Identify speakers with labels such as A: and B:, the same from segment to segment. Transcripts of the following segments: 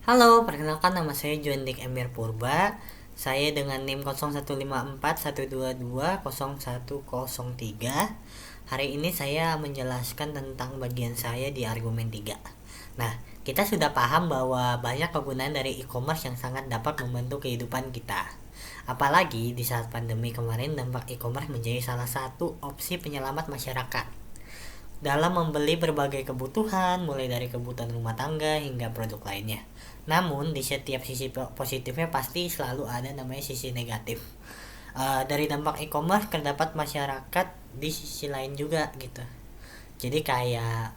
A: Halo, perkenalkan nama saya Juandik Emir Purba. Saya dengan NIM 015412210103. Hari ini saya menjelaskan tentang bagian saya di argumen 3. Nah, kita sudah paham bahwa banyak kegunaan dari e-commerce yang sangat dapat membantu kehidupan kita. Apalagi di saat pandemi kemarin, dampak e-commerce menjadi salah satu opsi penyelamat masyarakat dalam membeli berbagai kebutuhan, mulai dari kebutuhan rumah tangga hingga produk lainnya. Namun, di setiap sisi positifnya pasti selalu ada namanya sisi negatif. Dari dampak e-commerce terdapat masyarakat di sisi lain juga gitu. Jadi kayak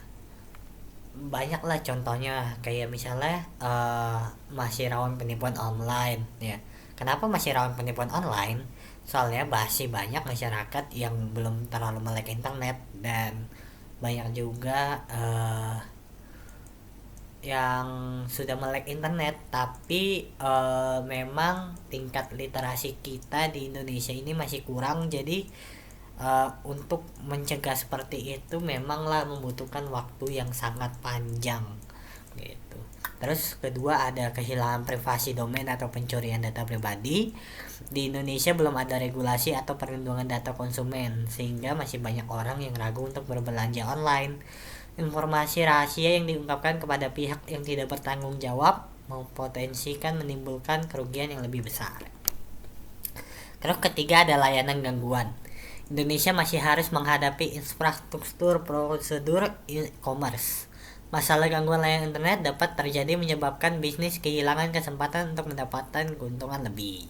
A: banyak lah contohnya, kayak misalnya masih rawan penipuan online ya. Kenapa masih rawan penipuan online? Soalnya masih banyak masyarakat yang belum terlalu melek internet, dan banyak juga yang sudah melek internet tapi memang tingkat literasi kita di Indonesia ini masih kurang. Jadi untuk mencegah seperti itu memanglah membutuhkan waktu yang sangat panjang gitu. Terus kedua, ada kehilangan privasi domain atau pencurian data pribadi. Di Indonesia belum ada regulasi atau perlindungan data konsumen, sehingga masih banyak orang yang ragu untuk berbelanja online. Informasi rahasia yang diungkapkan kepada pihak yang tidak bertanggung jawab mempotensikan menimbulkan kerugian yang lebih besar. Terus ketiga, ada layanan gangguan. Indonesia masih harus menghadapi infrastruktur prosedur e-commerce. Masalah gangguan layanan internet dapat terjadi menyebabkan bisnis kehilangan kesempatan untuk mendapatkan keuntungan lebih.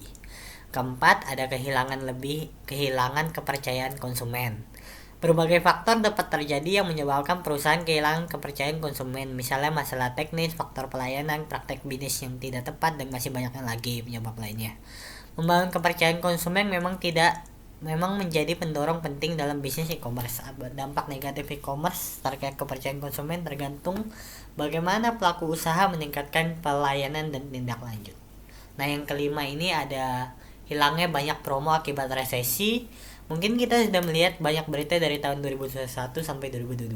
A: Keempat, ada kehilangan kepercayaan konsumen. Berbagai faktor dapat terjadi yang menyebabkan perusahaan kehilangan kepercayaan konsumen, misalnya masalah teknis, faktor pelayanan, praktek bisnis yang tidak tepat, dan masih banyaknya lagi penyebab lainnya. Membangun kepercayaan konsumen memang menjadi pendorong penting dalam bisnis e-commerce. Dampak negatif e-commerce terkait kepercayaan konsumen tergantung bagaimana pelaku usaha meningkatkan pelayanan dan tindak lanjut. Nah, yang kelima ini ada hilangnya banyak promo akibat resesi. Mungkin kita sudah melihat banyak berita dari tahun 2021 sampai 2022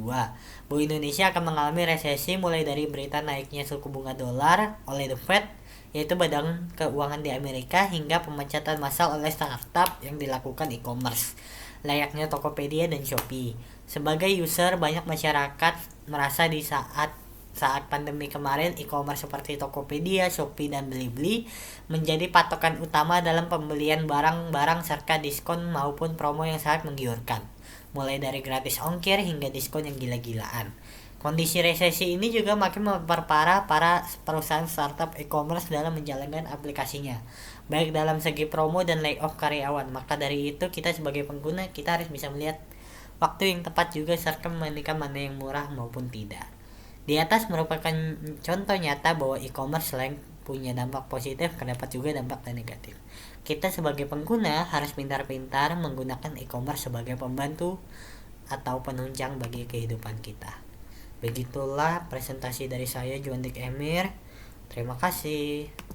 A: bahwa Indonesia akan mengalami resesi, mulai dari berita naiknya suku bunga dolar oleh The Fed, yaitu Badan Keuangan di Amerika, hingga pemecatan massal oleh startup yang dilakukan e-commerce, layaknya Tokopedia dan Shopee. Sebagai user, banyak masyarakat merasa di saat pandemi kemarin e-commerce seperti Tokopedia, Shopee, dan Blibli menjadi patokan utama dalam pembelian barang-barang serta diskon maupun promo yang sangat menggiurkan, mulai dari gratis ongkir hingga diskon yang gila-gilaan. Kondisi resesi ini juga makin memperparah para perusahaan startup e-commerce dalam menjalankan aplikasinya, baik dalam segi promo dan layoff karyawan. Maka dari itu, kita sebagai pengguna, kita harus bisa melihat waktu yang tepat juga serta membandingkan mana yang murah maupun tidak. Di atas merupakan contoh nyata bahwa e-commerce selain punya dampak positif, terdapat juga dampak negatif. Kita sebagai pengguna harus pintar-pintar menggunakan e-commerce sebagai pembantu atau penunjang bagi kehidupan kita. Begitulah presentasi dari saya, Juandik Emir. Terima kasih.